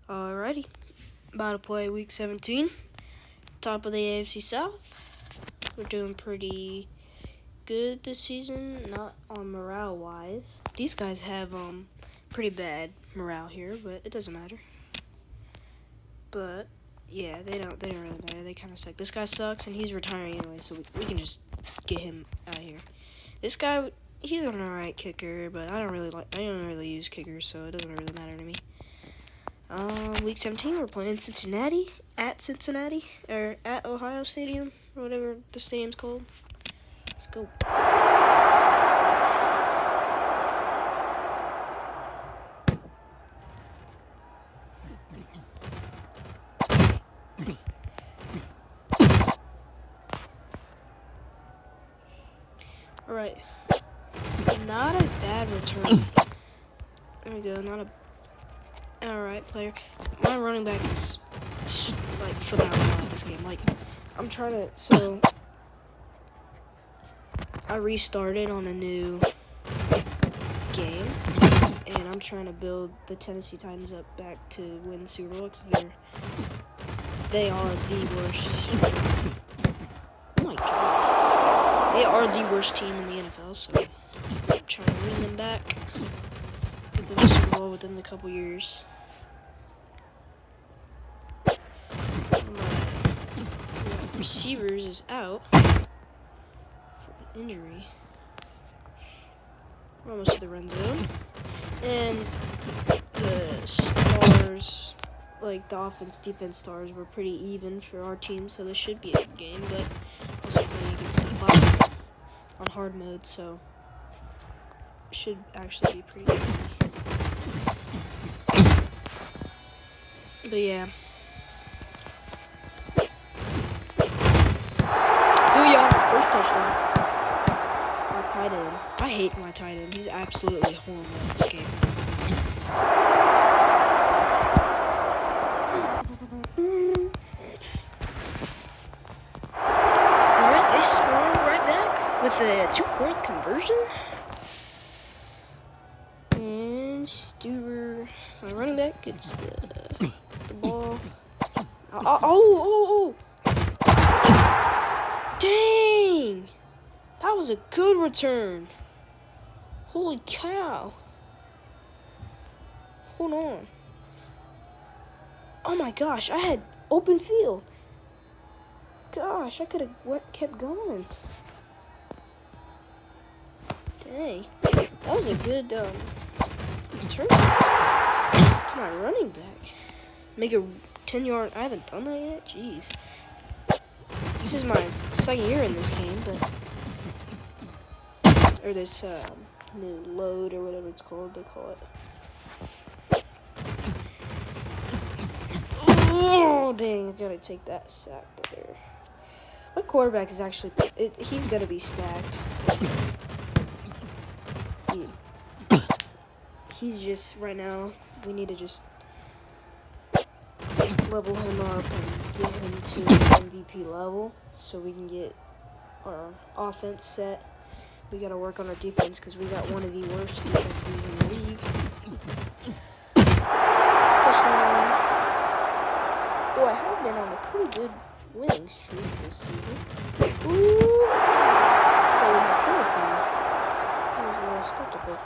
Alrighty, about to play week 17, top of the AFC South. We're doing pretty good this season, not on morale-wise. These guys have pretty bad morale here, but it doesn't matter. But yeah, they don't really matter. They kind of suck. This guy sucks, and he's retiring anyway, so we can just get him out of here. This guy, he's an alright kicker, but I don't really use kickers, so it doesn't really matter to me. Week 17, we're playing Cincinnati, or at Ohio Stadium, or whatever the stadium's called. Let's go. Alright, not a bad return. There we go, not a... Alright, player. My running back is, like, phenomenal at this game. Like, I'm trying to... So, I restarted on a new game, and I'm trying to build the Tennessee Titans up back to win the Super Bowl, because they are the worst. Oh my god. They are the worst team in the NFL, so I'm trying to win them back. Get them a Super Bowl within a couple years. Receivers is out for an injury. We're almost to the red zone. And the stars, like the defense stars, were pretty even for our team, so this should be a good game, but also playing against the Bucs on hard mode, so it should actually be pretty easy. But yeah. First touchdown. My tight end. I hate my tight end. He's absolutely horrible in this game. Alright, they score right back with a 2-point conversion. And Stuber, my running back, gets the ball. Oh! Dang! That was a good return. Holy cow. Hold on. Oh my gosh, I had open field. Gosh, I could have kept going. Dang. That was a good return to my running back. Make a 10-yard. I haven't done that yet. Jeez. This is my second year in this game, or this new load, or whatever it's called, they call it. Oh, dang, I gotta take that sack there. My quarterback is actually, he's gonna be stacked. He's just, right now, we need to just level him up and get him to MVP level so we can get our offense set. We got to work on our defense because we got one of the worst defenses in the league. Touchdown. Though I have been on a pretty good winning streak this season. Ooh. That was terrifying. I was a little skeptical.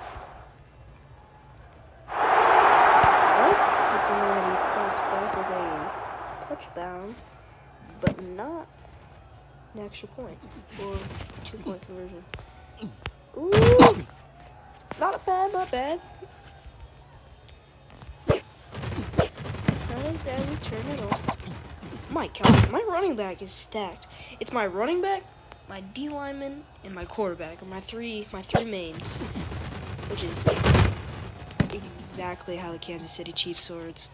Cincinnati clocks back with a touchdown, but not an extra point or 2-point conversion. Ooh! Not bad. Not a bad return at all. My god, my running back is stacked. It's my running back, my D lineman, and my quarterback are my three mains, which is exactly how the Kansas City Chiefs are. It's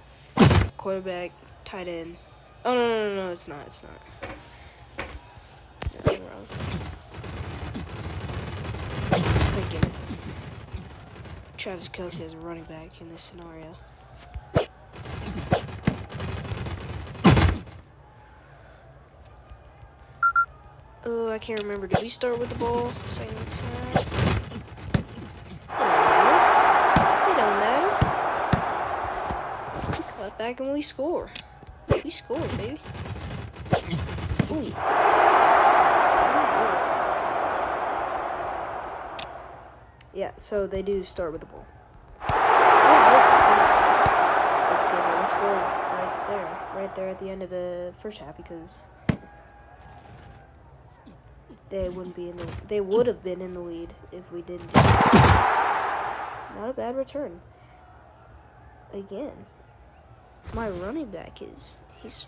quarterback, tight end. Oh, no, it's not. No, I'm wrong. I was thinking Travis Kelce as a running back in this scenario. Oh, I can't remember. Did we start with the ball? Second half? It don't matter. cut back and we score. We scored, baby. Ooh. Yeah, so they do start with the ball. That's good. They will score right there at the end of the first half because they wouldn't be in the. They would have been in the lead if we didn't. Not a bad return. Again, my running back he's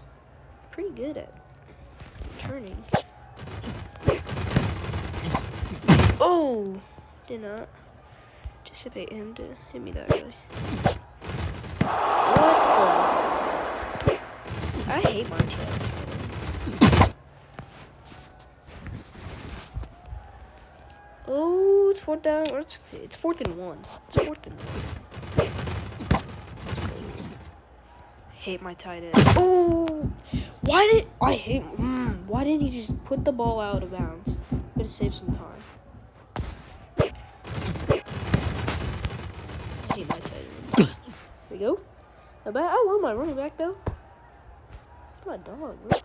pretty good at returning. Oh, did not anticipate him to hit me that early. What the? I hate my tail. Oh, it's 4th down. It's 4th and 1. It's 4th and 1. Let's go. Hate my tight end. Oh, why didn't he just put the ball out of bounds? Gotta save some time. I hate my tight end. There we go. Not bad. I love my running back though. It's my dog, bro.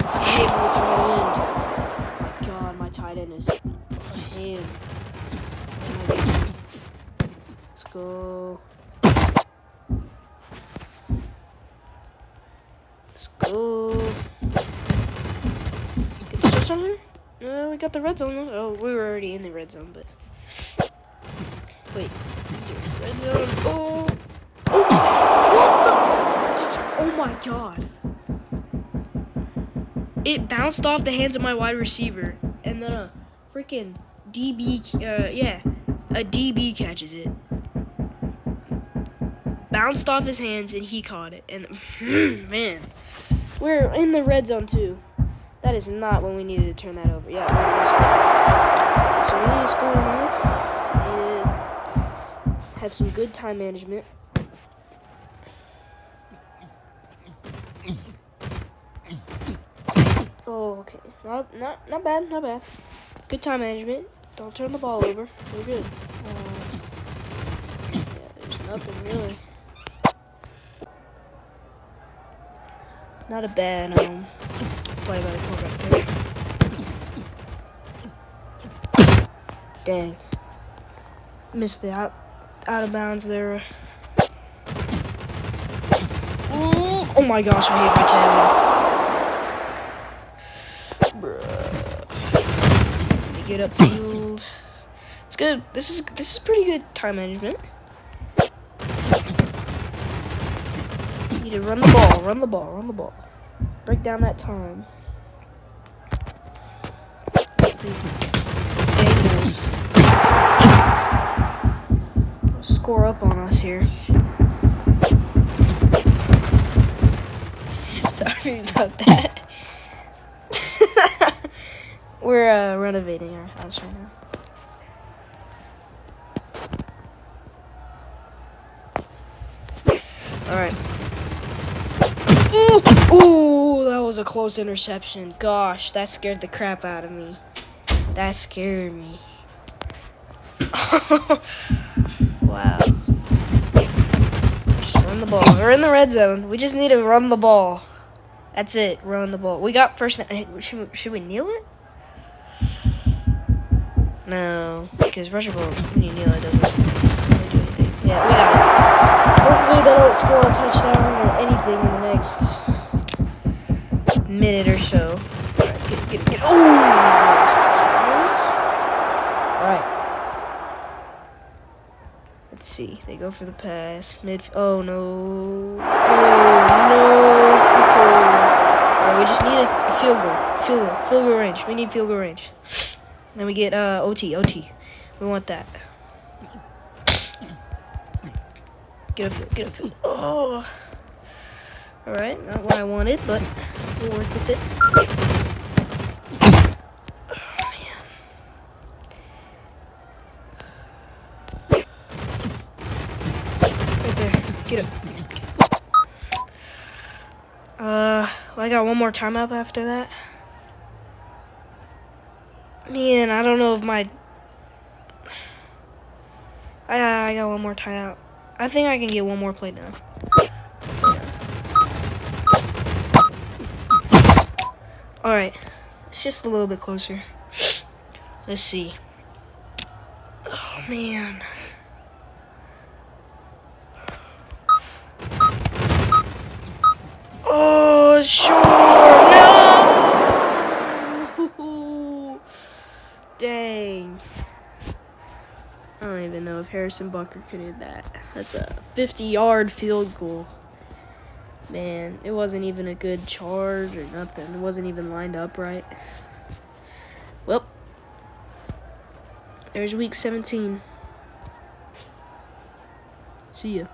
I hate my tight end. God, my tight end is a hand. Let's go. Let's go. Get the touchdown here? No, we got the red zone. Oh, we were already in the red zone, but wait. Is there red zone? Oh. Oh. What the? Oh my god. It bounced off the hands of my wide receiver, and then a freaking DB, a DB catches it. Bounced off his hands, and he caught it. And man, we're in the red zone too. That is not when we needed to turn that over. Yeah, we're gonna score. So we need to score more. And have some good time management. Oh, okay. Not bad. Good time management. Don't turn the ball over. We're good. Yeah, there's nothing really. Not a bad play by the quarterback there. Dang. Missed the out of bounds there. Oh my gosh, I hate my tail. Let me get upfield. It's good. This is pretty good time management. Need to run the ball. Break down that time. These Bengals score up on us here. Sorry about that. We're renovating our house right now. All right. Ooh, that was a close interception. Gosh, that scared the crap out of me. That scared me. Wow. Just run the ball. We're in the red zone. We just need to run the ball. That's it. Run the ball. We got first. Should we kneel it? No, because pressure ball, when you kneel it, doesn't really do anything. Yeah, we got it. Hopefully they don't score a touchdown or anything in the next minute or so. Alright, get it. Oh! Alright. Let's see. They go for the pass. Oh, no. Oh, no. Alright, we just need a field goal. Field goal range. We need field goal range. Then we get OT. We want that. Get a field. Oh. Alright, not what I wanted, but we'll work with it. Oh, man. Right there. Get it. Well, I got one more timeout after that. Man, I don't know if I got one more timeout. I think I can get one more play now. Alright. It's just a little bit closer. Let's see. Oh, man. Oh, sure. No! Dang. I don't even know if Harrison Butker could hit that. That's a 50-yard field goal. Man, it wasn't even a good charge or nothing. It wasn't even lined up right. Well, there's week 17. See ya.